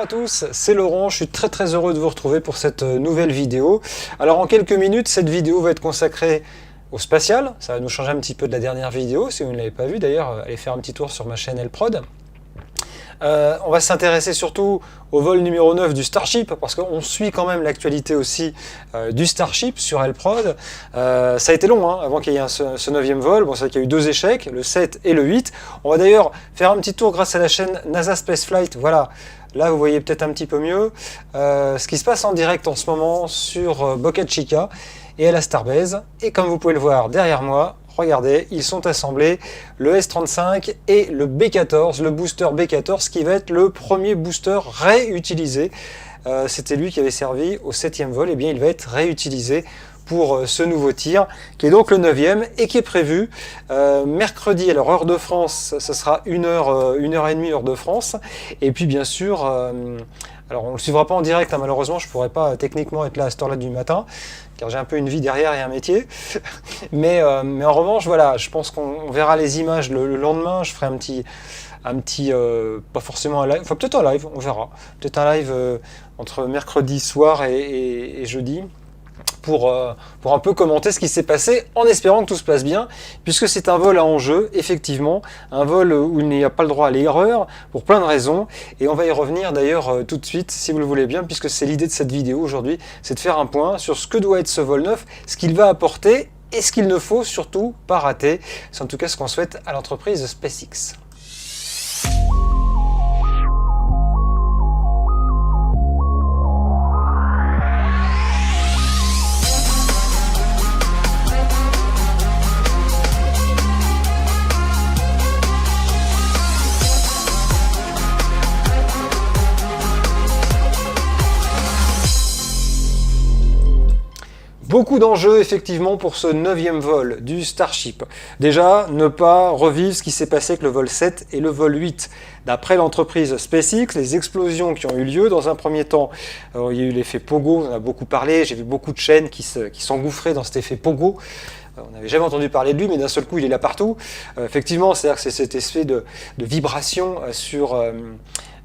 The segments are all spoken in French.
tous, c'est Laurent, je suis très heureux de vous retrouver pour cette nouvelle vidéo. Alors en quelques minutes, cette vidéo va être consacrée au spatial, ça va nous changer un petit peu de la dernière vidéo, si vous ne l'avez pas vu d'ailleurs, allez faire un petit tour sur ma chaîne Lprod. On va s'intéresser surtout au vol numéro 9 du Starship, parce qu'on suit quand même l'actualité aussi du Starship sur Lprod. Ça a été long avant qu'il y ait ce 9e vol, bon, c'est vrai qu'il y a eu 2 échecs, le 7 et le 8. On va d'ailleurs faire un petit tour grâce à la chaîne NASA Spaceflight, voilà. Là, vous voyez peut-être un petit peu mieux ce qui se passe en direct en ce moment sur Boca Chica et à la Starbase. Et comme vous pouvez le voir derrière moi, regardez, ils sont assemblés, le S35 et le B14, le booster B14 qui va être le premier booster réutilisé. C'était lui qui avait servi au 7e vol, et bien il va être réutilisé pour ce nouveau tir, qui est donc le 9e et qui est prévu mercredi. Alors heure de France, ça sera 1h30 heure de France. Et puis bien sûr, alors on ne le suivra pas en direct, malheureusement, je ne pourrais pas techniquement être là à cette heure-là du matin, car j'ai un peu une vie derrière et un métier. mais en revanche, voilà, je pense qu'on verra les images le lendemain. Je ferai un petit pas forcément un live, enfin peut-être un live, on verra. Peut-être un live entre mercredi soir et jeudi. Pour un peu commenter ce qui s'est passé, en espérant que tout se passe bien, puisque c'est un vol à enjeu, effectivement, un vol où il n'y a pas le droit à l'erreur, pour plein de raisons, et on va y revenir d'ailleurs tout de suite, si vous le voulez bien, puisque c'est l'idée de cette vidéo aujourd'hui, c'est de faire un point sur ce que doit être ce vol 9, ce qu'il va apporter, et ce qu'il ne faut surtout pas rater. C'est en tout cas ce qu'on souhaite à l'entreprise SpaceX. Beaucoup d'enjeux effectivement pour ce 9e vol du Starship. Déjà, ne pas revivre ce qui s'est passé avec le vol 7 et le vol 8. D'après l'entreprise SpaceX, les explosions qui ont eu lieu dans un premier temps, il y a eu l'effet Pogo, on en a beaucoup parlé, j'ai vu beaucoup de chaînes qui s'engouffraient dans cet effet Pogo. On n'avait jamais entendu parler de lui, mais d'un seul coup il est là partout. Effectivement, c'est-à-dire que c'est cet effet de vibration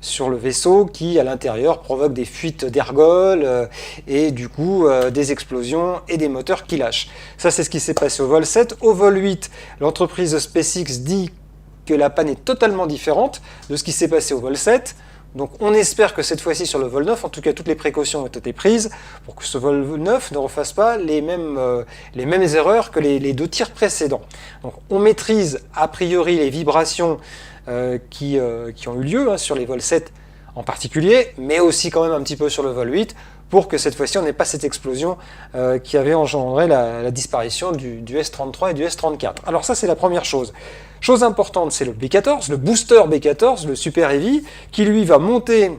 sur le vaisseau qui, à l'intérieur, provoque des fuites d'ergols et du coup des explosions et des moteurs qui lâchent. Ça, c'est ce qui s'est passé au vol 7. Au vol 8, l'entreprise SpaceX dit que la panne est totalement différente de ce qui s'est passé au vol 7. Donc on espère que cette fois-ci sur le vol 9, en tout cas toutes les précautions ont été prises pour que ce vol 9 ne refasse pas les mêmes erreurs que les 2 tirs précédents. Donc on maîtrise a priori les vibrations qui ont eu lieu sur les vols 7 en particulier, mais aussi quand même un petit peu sur le vol 8, pour que cette fois-ci on n'ait pas cette explosion qui avait engendré la disparition du S33 et du S34. Alors ça c'est la première chose. Chose importante, c'est le B14, le booster B14, le Super Heavy, qui lui va monter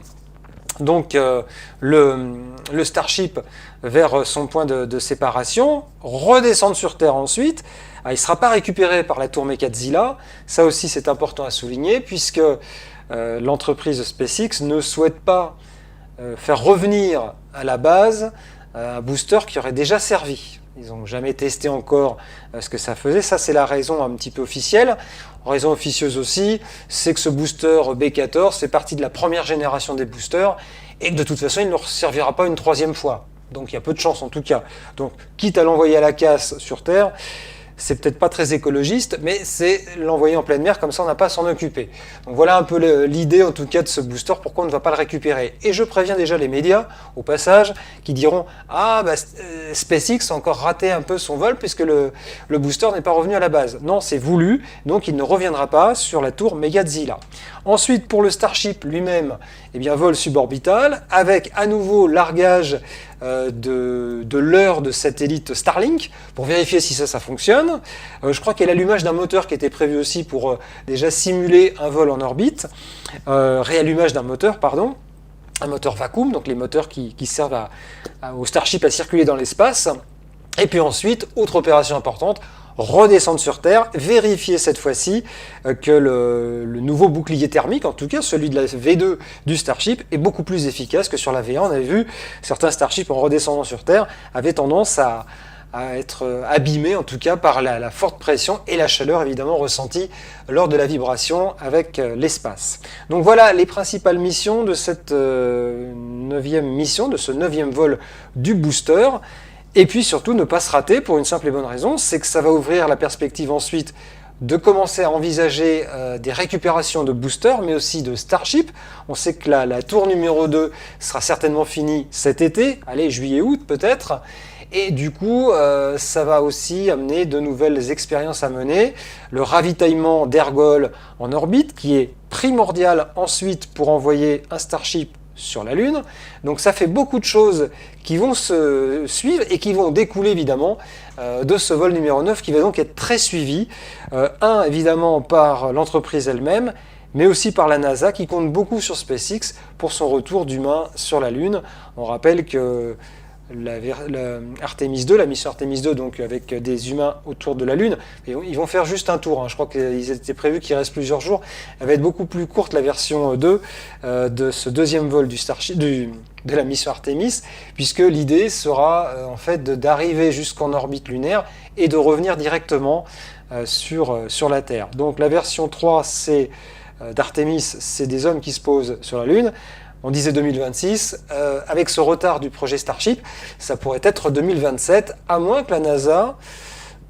donc le Starship vers son point de séparation, redescendre sur Terre ensuite. Il ne sera pas récupéré par la tour Mekazila, ça aussi c'est important à souligner, puisque l'entreprise SpaceX ne souhaite pas faire revenir à la base un booster qui aurait déjà servi. Ils n'ont jamais testé encore ce que ça faisait. Ça, c'est la raison un petit peu officielle. Raison officieuse aussi, c'est que ce booster B14 fait partie de la première génération des boosters et que de toute façon, il ne leur servira pas une 3e fois. Donc, il y a peu de chance en tout cas. Donc, quitte à l'envoyer à la casse sur Terre, c'est peut-être pas très écologiste, mais c'est l'envoyer en pleine mer, comme ça on n'a pas à s'en occuper. Donc voilà un peu l'idée en tout cas de ce booster, pourquoi on ne va pas le récupérer. Et je préviens déjà les médias, au passage, qui diront « Ah, SpaceX a encore raté un peu son vol puisque le booster n'est pas revenu à la base. » Non, c'est voulu, donc il ne reviendra pas sur la tour Megazilla. Ensuite, pour le Starship lui-même, eh bien, vol suborbital, avec à nouveau largage de l'heure de satellite Starlink, pour vérifier si ça fonctionne. Je crois qu'il y a l'allumage d'un moteur qui était prévu aussi pour déjà simuler un vol en orbite, réallumage d'un moteur, pardon, un moteur vacuum, donc les moteurs qui servent au Starship à circuler dans l'espace. Et puis ensuite, autre opération importante, redescendre sur Terre, vérifier cette fois-ci que le nouveau bouclier thermique, en tout cas celui de la V2 du Starship, est beaucoup plus efficace que sur la V1. On avait vu certains Starships en redescendant sur Terre avaient tendance à à être abîmé en tout cas par la forte pression et la chaleur évidemment ressentie lors de la vibration avec l'espace. Donc voilà les principales missions de cette neuvième mission, de ce 9e vol du booster. Et puis surtout ne pas se rater pour une simple et bonne raison, c'est que ça va ouvrir la perspective ensuite de commencer à envisager des récupérations de boosters, mais aussi de Starship. On sait que la tour numéro 2 sera certainement finie cet été, allez, juillet-août peut-être, et du coup, ça va aussi amener de nouvelles expériences à mener. Le ravitaillement d'Ergol en orbite, qui est primordial ensuite pour envoyer un Starship sur la Lune. Donc ça fait beaucoup de choses qui vont se suivre et qui vont découler évidemment de ce vol numéro 9 qui va donc être très suivi. Un évidemment par l'entreprise elle-même, mais aussi par la NASA qui compte beaucoup sur SpaceX pour son retour d'humains sur la Lune. On rappelle que Artemis 2, la mission Artemis 2, donc avec des humains autour de la Lune, ils vont faire juste un tour, hein. Je crois qu'ils étaient prévus qu'il reste plusieurs jours. Elle va être beaucoup plus courte la version 2 de ce deuxième vol du Starship, de la mission Artemis, puisque l'idée sera en fait d'arriver jusqu'en orbite lunaire et de revenir directement sur la Terre. Donc la version 3 d'Artemis, c'est des hommes qui se posent sur la Lune. On disait 2026, avec ce retard du projet Starship, ça pourrait être 2027, à moins que la NASA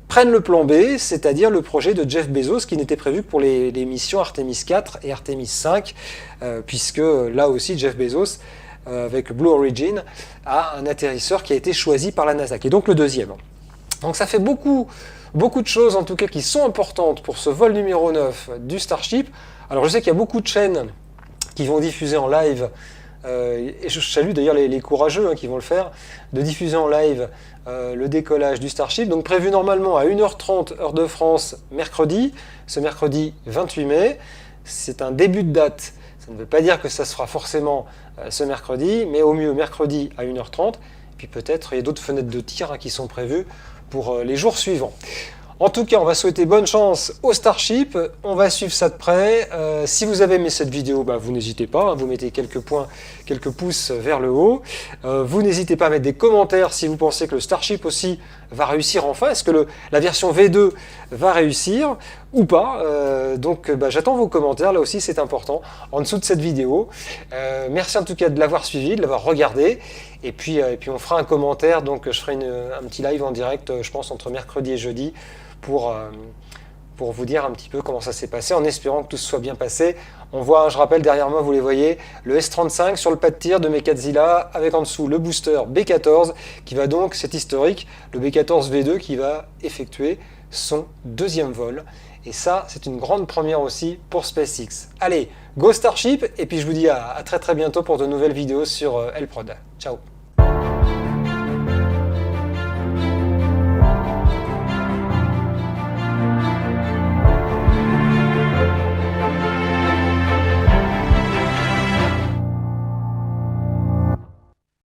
prenne le plan B, c'est-à-dire le projet de Jeff Bezos, qui n'était prévu que pour les missions Artemis 4 et Artemis 5, puisque là aussi Jeff Bezos, avec Blue Origin, a un atterrisseur qui a été choisi par la NASA, qui est donc le deuxième. Donc ça fait beaucoup de choses en tout cas qui sont importantes pour ce vol numéro 9 du Starship. Alors je sais qu'il y a beaucoup de chaînes qui vont diffuser en live, et je salue d'ailleurs les courageux qui vont le faire, de diffuser en live le décollage du Starship, donc prévu normalement à 1h30 heure de France mercredi, ce mercredi 28 mai, c'est un début de date, ça ne veut pas dire que ça se fera forcément ce mercredi, mais au mieux mercredi à 1h30, et puis peut-être il y a d'autres fenêtres de tir qui sont prévues pour les jours suivants. En tout cas, on va souhaiter bonne chance au Starship, on va suivre ça de près. Si vous avez aimé cette vidéo, vous n'hésitez pas, vous mettez quelques pouces vers le haut. Vous n'hésitez pas à mettre des commentaires si vous pensez que le Starship aussi va réussir enfin. Est-ce que la version V2 va réussir ou pas? Donc j'attends vos commentaires, là aussi c'est important, en dessous de cette vidéo. Merci en tout cas de l'avoir suivi, de l'avoir regardé. Et puis on fera un commentaire, donc je ferai un petit live en direct, je pense, entre mercredi et jeudi, pour vous dire un petit peu comment ça s'est passé, en espérant que tout se soit bien passé. On voit, je rappelle, derrière moi, vous les voyez, le S-35 sur le pas de tir de Mechazilla, avec en dessous le booster B-14, qui va donc, c'est historique, le B-14 V2 qui va effectuer son deuxième vol. Et ça, c'est une grande première aussi pour SpaceX. Allez, go Starship, et puis je vous dis à très bientôt pour de nouvelles vidéos sur L-Prod. Ciao.